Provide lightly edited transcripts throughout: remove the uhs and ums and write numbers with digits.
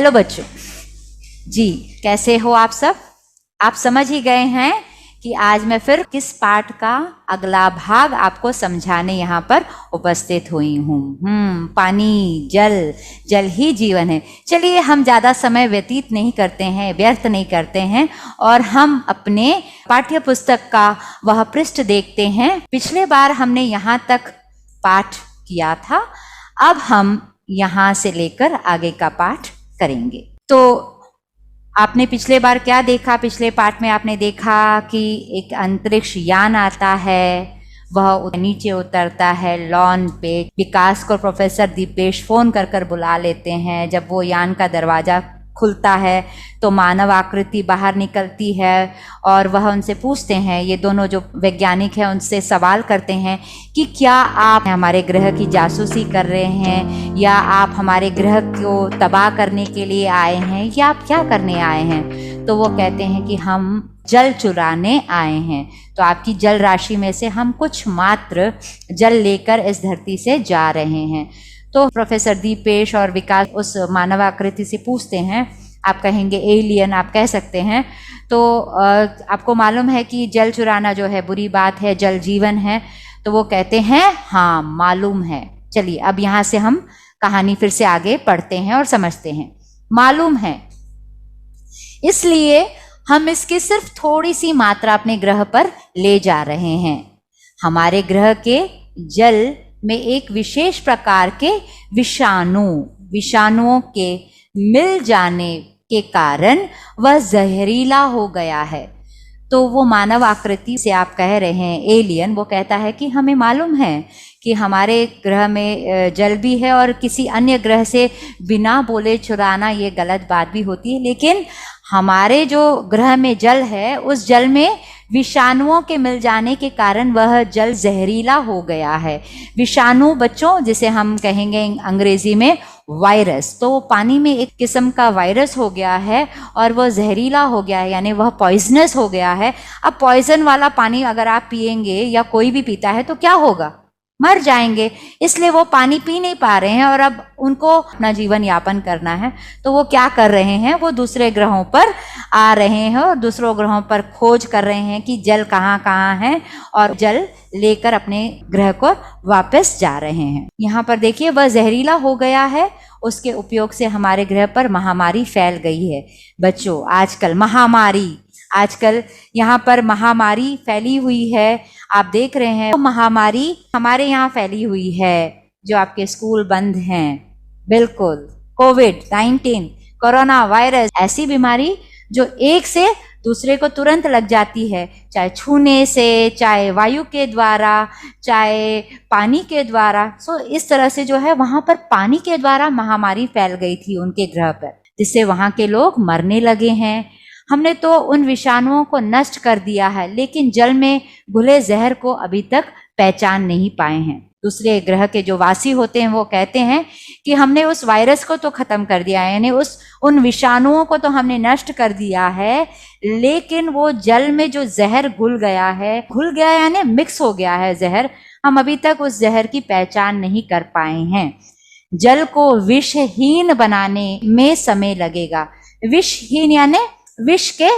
Hello बच्चों जी, कैसे हो आप सब? आप समझ ही गए हैं कि आज मैं फिर किस पाठ का अगला भाग आपको समझाने यहाँ पर उपस्थित हुई हूँ। पानी, जल, जल ही जीवन है। चलिए हम ज़्यादा समय व्यतीत नहीं करते हैं, व्यर्थ नहीं करते हैं और हम अपने पाठ्य पुस्तक का वह पृष्ठ देखते हैं। पिछले बार हमने यहाँ तक पाठ किया था, अब हम यहाँ से लेकर आगे का पाठ करेंगे। तो आपने पिछले बार क्या देखा? पिछले पाठ में आपने देखा कि एक अंतरिक्ष यान आता है, वह नीचे उतरता है लॉन पे। विकास को प्रोफेसर दीपेश फोन कर बुला लेते हैं। जब वो यान का दरवाजा खुलता है तो मानव आकृति बाहर निकलती है और वह उनसे पूछते हैं, ये दोनों जो वैज्ञानिक हैं उनसे सवाल करते हैं कि क्या आप हमारे ग्रह की जासूसी कर रहे हैं या आप हमारे ग्रह को तबाह करने के लिए आए हैं या आप क्या करने आए हैं? तो वो कहते हैं कि हम जल चुराने आए हैं। तो आपकी जल राशि में से हम कुछ मात्र जल लेकर इस धरती से जा रहे हैं। तो प्रोफेसर दीपेश और विकास उस मानव आकृति से पूछते हैं, आप कहेंगे एलियन, आप कह सकते हैं। तो आपको मालूम है कि जल चुराना जो है बुरी बात है, जल जीवन है। तो वो कहते हैं हाँ मालूम है। चलिए अब यहाँ से हम कहानी फिर से आगे पढ़ते हैं और समझते हैं। मालूम है, इसलिए हम इसकी सिर्फ थोड़ी सी मात्रा अपने ग्रह पर ले जा रहे हैं। हमारे ग्रह के जल में एक विशेष प्रकार के विषाणुओं के मिल जाने के कारण वह जहरीला हो गया है। तो वो मानव आकृति से आप कह रहे हैं एलियन, वो कहता है कि हमें मालूम है कि हमारे ग्रह में जल भी है और किसी अन्य ग्रह से बिना बोले चुराना ये गलत बात भी होती है, लेकिन हमारे जो ग्रह में जल है उस जल में विषाणुओं के मिल जाने के कारण वह जल जहरीला हो गया है। विषाणु बच्चों जिसे हम कहेंगे अंग्रेजी में वायरस, तो पानी में एक किस्म का वायरस हो गया है और वह जहरीला हो गया है, यानी वह पॉइजनस हो गया है। अब पॉइजन वाला पानी अगर आप पिएंगे या कोई भी पीता है तो क्या होगा? मर जाएंगे। इसलिए वो पानी पी नहीं पा रहे हैं और अब उनको अपना जीवन यापन करना है। तो वो क्या कर रहे हैं? वो दूसरे ग्रहों पर आ रहे हैं और दूसरों ग्रहों पर खोज कर रहे हैं कि जल कहाँ कहाँ है और जल लेकर अपने ग्रह को वापस जा रहे हैं। यहाँ पर देखिए वह जहरीला हो गया है, उसके उपयोग से हमारे ग्रह पर महामारी फैल गई है। बच्चों आजकल यहाँ पर महामारी फैली हुई है। आप देख रहे हैं महामारी हमारे यहाँ फैली हुई है, जो आपके स्कूल बंद हैं। बिल्कुल, कोविड-19, कोरोना वायरस, ऐसी बीमारी जो एक से दूसरे को तुरंत लग जाती है, चाहे छूने से, चाहे वायु के द्वारा, चाहे पानी के द्वारा। सो इस तरह से जो है वहां पर पानी के द्वारा महामारी फैल गई थी उनके ग्रह पर, जिससे वहां के लोग मरने लगे हैं। हमने तो उन विषाणुओं को नष्ट कर दिया है, लेकिन जल में घुले जहर को अभी तक पहचान नहीं पाए हैं। दूसरे ग्रह के जो वासी होते हैं वो कहते हैं कि हमने उस वायरस को तो खत्म कर दिया है, यानी उन विषाणुओं को तो हमने नष्ट कर दिया है, लेकिन वो जल में जो जहर घुल गया यानी मिक्स हो गया है जहर, हम अभी तक उस जहर की पहचान नहीं कर पाए हैं। जल को विषहीन बनाने में समय लगेगा। विषहीन यानी विष के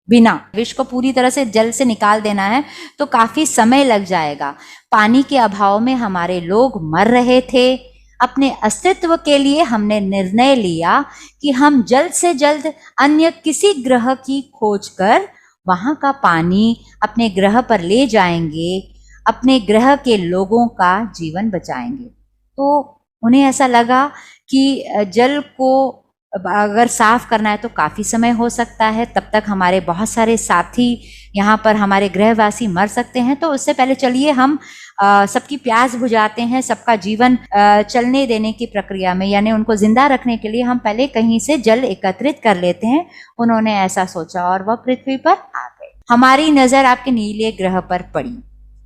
बिना, विष को पूरी तरह से जल से निकाल देना है तो काफी समय लग जाएगा। पानी के अभाव में हमारे लोग मर रहे थे। अपने अस्तित्व के लिए हमने निर्णय लिया कि हम जल्द से जल्द अन्य किसी ग्रह की खोज कर वहां का पानी अपने ग्रह पर ले जाएंगे, अपने ग्रह के लोगों का जीवन बचाएंगे। तो उन्हें ऐसा लगा कि जल को अगर साफ करना है तो काफ़ी समय हो सकता है, तब तक हमारे बहुत सारे साथी यहाँ पर हमारे ग्रहवासी मर सकते हैं। तो उससे पहले चलिए हम सबकी प्यास बुझाते हैं, सबका जीवन चलने देने की प्रक्रिया में, यानी उनको जिंदा रखने के लिए हम पहले कहीं से जल एकत्रित कर लेते हैं। उन्होंने ऐसा सोचा और वह पृथ्वी पर आ गए। हमारी नज़र आपके नीले ग्रह पर पड़ी।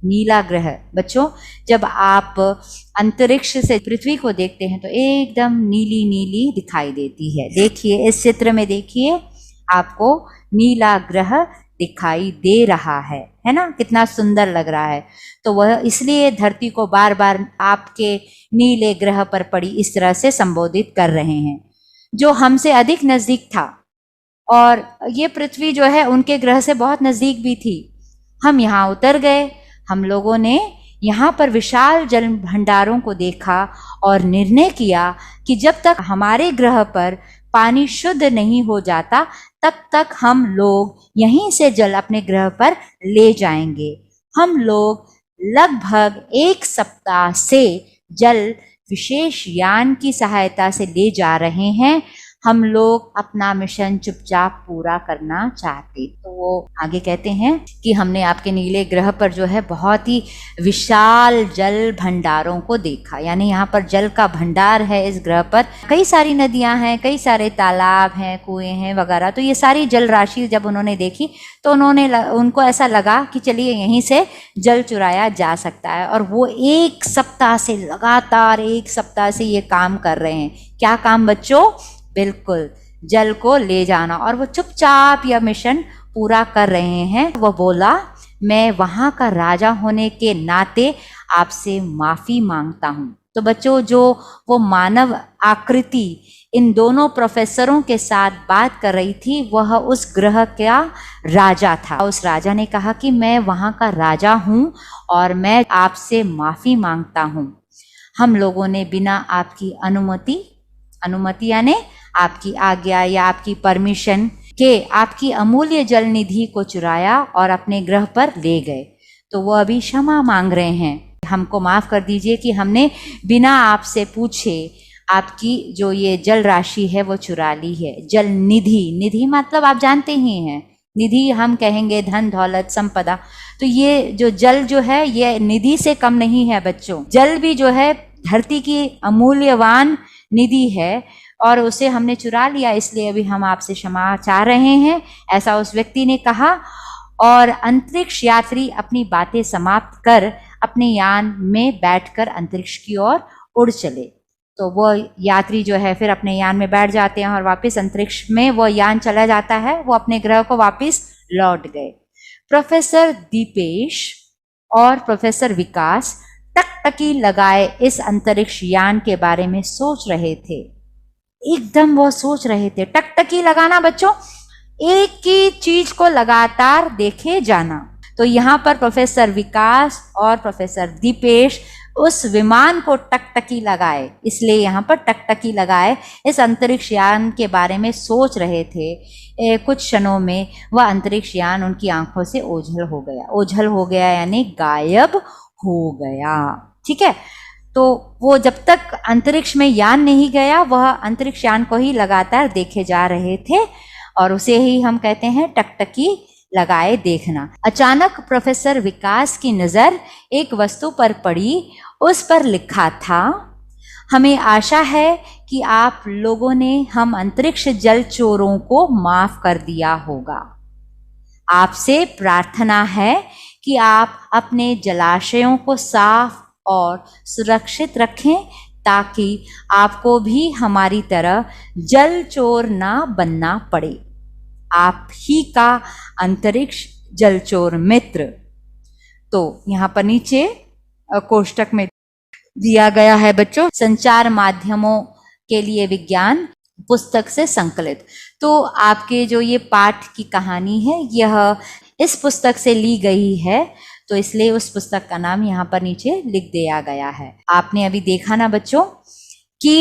नीला ग्रह बच्चों, जब आप अंतरिक्ष से पृथ्वी को देखते हैं तो एकदम नीली नीली दिखाई देती है। देखिए इस चित्र में, देखिए आपको नीला ग्रह दिखाई दे रहा है ना? कितना सुंदर लग रहा है। तो वह इसलिए धरती को बार बार आपके नीले ग्रह पर पड़ी इस तरह से संबोधित कर रहे हैं। जो हमसे अधिक नजदीक था, और ये पृथ्वी जो है उनके ग्रह से बहुत नजदीक भी थी। हम यहाँ उतर गए। हम लोगों ने यहाँ पर विशाल जल भंडारों को देखा और निर्णय किया कि जब तक हमारे ग्रह पर पानी शुद्ध नहीं हो जाता तब तक हम लोग यहीं से जल अपने ग्रह पर ले जाएंगे। हम लोग लगभग 1 सप्ताह से जल विशेष यान की सहायता से ले जा रहे हैं। हम लोग अपना मिशन चुपचाप पूरा करना चाहते। तो वो आगे कहते हैं कि हमने आपके नीले ग्रह पर जो है बहुत ही विशाल जल भंडारों को देखा, यानी यहाँ पर जल का भंडार है इस ग्रह पर। कई सारी नदियां हैं, कई सारे तालाब हैं, कुएं हैं वगैरह। तो ये सारी जल राशि जब उन्होंने देखी तो उनको ऐसा लगा कि चलिए यहीं से जल चुराया जा सकता है। और वो 1 सप्ताह से लगातार 1 सप्ताह से ये काम कर रहे हैं। क्या काम बच्चों? बिल्कुल, जल को ले जाना। और वो चुपचाप यह मिशन पूरा कर रहे हैं। वो बोला, मैं वहां का राजा होने के नाते आपसे माफी मांगता हूं। तो बच्चों, जो वो मानव आकृति इन दोनों प्रोफेसरों के साथ बात कर रही थी, वह उस ग्रह का राजा था। उस राजा ने कहा कि मैं वहां का राजा हूं और मैं आपसे माफी मांगता हूं। हम लोगों ने बिना आपकी अनुमति यानी आपकी आज्ञा या आपकी परमिशन के आपकी अमूल्य जल निधि को चुराया और अपने ग्रह पर ले गए। तो वो अभी क्षमा मांग रहे हैं, हमको माफ कर दीजिए कि हमने बिना आपसे पूछे आपकी जो ये जल राशि है वो चुरा ली है। जल निधि मतलब आप जानते ही हैं, निधि हम कहेंगे धन दौलत संपदा। तो ये जो जल जो है ये निधि से कम नहीं है बच्चों। जल भी जो है धरती की अमूल्यवान निधि है और उसे हमने चुरा लिया, इसलिए अभी हम आपसे क्षमा चाह रहे हैं, ऐसा उस व्यक्ति ने कहा। और अंतरिक्ष यात्री अपनी बातें समाप्त कर अपने यान में बैठकर अंतरिक्ष की ओर उड़ चले। तो वो यात्री जो है फिर अपने यान में बैठ जाते हैं और वापस अंतरिक्ष में वो यान चला जाता है। वो अपने ग्रह को वापस लौट गए। प्रोफेसर दीपेश और प्रोफेसर विकास टकटकी लगाए इस अंतरिक्ष यान के बारे में सोच रहे थे। एकदम वो सोच रहे थे। टकटकी लगाना बच्चों, एक ही चीज को लगातार देखे जाना। तो यहाँ पर प्रोफेसर विकास और प्रोफेसर दीपेश उस विमान को टकटकी लगाए, इसलिए यहाँ पर टकटकी लगाए इस अंतरिक्ष यान के बारे में सोच रहे थे। कुछ क्षणों में वह अंतरिक्ष यान उनकी आंखों से ओझल हो गया यानी गायब हो गया। ठीक है, तो वो जब तक अंतरिक्ष में यान नहीं गया वह अंतरिक्ष यान को ही लगातार देखे जा रहे थे और उसे ही हम कहते हैं टकटकी लगाए देखना। अचानक प्रोफेसर विकास की नजर एक वस्तु पर पड़ी। उस पर लिखा था, हमें आशा है कि आप लोगों ने हम अंतरिक्ष जल चोरों को माफ कर दिया होगा। आपसे प्रार्थना है कि आप अपने जलाशयों को साफ और सुरक्षित रखें ताकि आपको भी हमारी तरह जल चोर ना बनना पड़े। आप ही का अंतरिक्ष जल चोर मित्र। तो यहाँ पर नीचे कोष्टक में दिया गया है बच्चों, संचार माध्यमों के लिए विज्ञान पुस्तक से संकलित। तो आपके जो ये पाठ की कहानी है यह इस पुस्तक से ली गई है, तो इसलिए उस पुस्तक का नाम यहाँ पर नीचे लिख दिया गया है। आपने अभी देखा ना बच्चों कि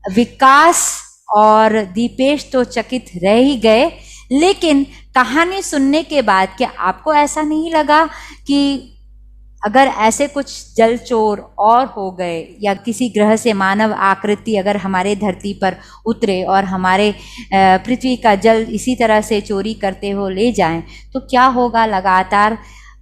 विकास और दीपेश तो चकित रह ही गए, लेकिन कहानी सुनने के बाद क्या आपको ऐसा नहीं लगा कि अगर ऐसे कुछ जल चोर और हो गए या किसी ग्रह से मानव आकृति अगर हमारे धरती पर उतरे और हमारे पृथ्वी का जल इसी तरह से चोरी करते हो ले जाएं तो क्या होगा? लगातार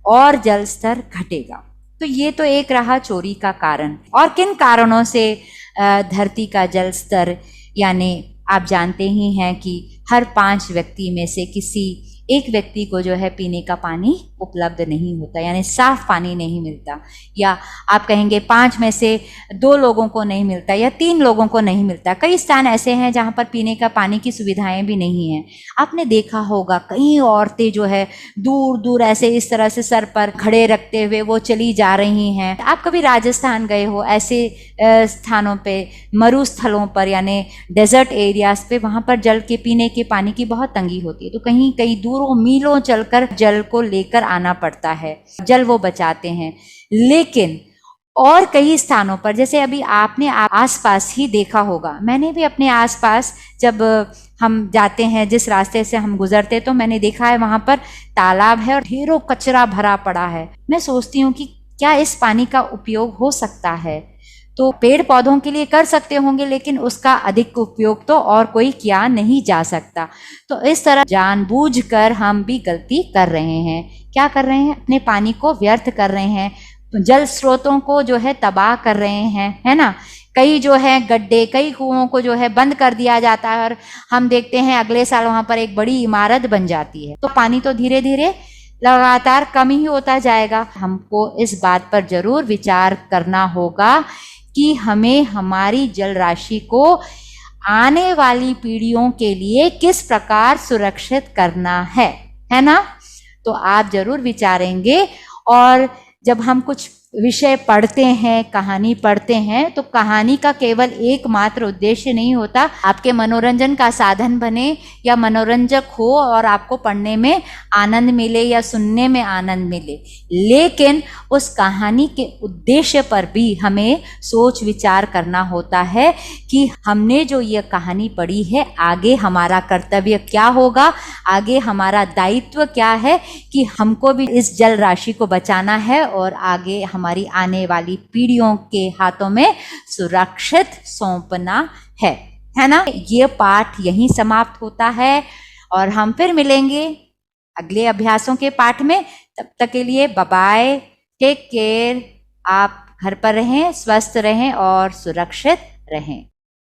और जल स्तर घटेगा। तो ये तो एक रहा चोरी का कारण। और किन कारणों से धरती का जल स्तर, यानी आप जानते ही हैं कि हर 5 व्यक्ति में से किसी एक व्यक्ति को जो है पीने का पानी उपलब्ध नहीं होता, यानी साफ पानी नहीं मिलता, या आप कहेंगे 5 में से 2 लोगों को नहीं मिलता या 3 लोगों को नहीं मिलता। कई स्थान ऐसे हैं जहाँ पर पीने का पानी की सुविधाएं भी नहीं हैं। आपने देखा होगा कई औरतें जो है दूर दूर ऐसे इस तरह से सर पर खड़े रखते हुए वो चली जा रही हैं। आप कभी राजस्थान गए हो, ऐसे स्थानों पे, मरुस्थलों पर यानी डेजर्ट एरियाज पे, वहाँ पर जल के पीने के पानी की बहुत तंगी होती है, तो कहीं कहीं दूरों मीलों चलकर जल को लेकर आना पड़ता है, जल वो बचाते हैं। लेकिन और कई स्थानों पर, जैसे अभी आपने आसपास ही देखा होगा, मैंने भी अपने आसपास जब हम जाते हैं, जिस रास्ते से हम गुजरते, तो मैंने देखा है वहाँ पर तालाब है और ढेरों कचरा भरा पड़ा है। मैं सोचती हूँ कि क्या इस पानी का उपयोग हो सकता है? तो पेड़ पौधों के लिए कर सकते होंगे, लेकिन उसका अधिक उपयोग तो और कोई किया नहीं जा सकता। तो इस तरह जानबूझकर हम भी गलती कर रहे हैं। क्या कर रहे हैं? अपने पानी को व्यर्थ कर रहे हैं, जल स्रोतों को जो है तबाह कर रहे हैं, है ना। कई जो है गड्ढे, कई कुओं को जो है बंद कर दिया जाता है और हम देखते हैं अगले साल वहां पर एक बड़ी इमारत बन जाती है। तो पानी तो धीरे धीरे लगातार कम ही होता जाएगा। हमको इस बात पर जरूर विचार करना होगा कि हमें हमारी जल राशि को आने वाली पीढ़ियों के लिए किस प्रकार सुरक्षित करना है ना। तो आप जरूर विचारेंगे। और जब हम कुछ विषय पढ़ते हैं, कहानी पढ़ते हैं, तो कहानी का केवल एकमात्र उद्देश्य नहीं होता आपके मनोरंजन का साधन बने या मनोरंजक हो और आपको पढ़ने में आनंद मिले या सुनने में आनंद मिले, लेकिन उस कहानी के उद्देश्य पर भी हमें सोच विचार करना होता है कि हमने जो ये कहानी पढ़ी है, आगे हमारा कर्तव्य क्या होगा, आगे हमारा दायित्व क्या है कि हमको भी इस जल राशि को बचाना है और आगे हमारी आने वाली पीढ़ियों के हाथों में सुरक्षित सौंपना है ना। ये पाठ यहीं समाप्त होता है और हम फिर मिलेंगे अगले अभ्यासों के पाठ में। तब तक के लिए बाय बाय, टेक केयर। आप घर पर रहें, स्वस्थ रहें और सुरक्षित रहें।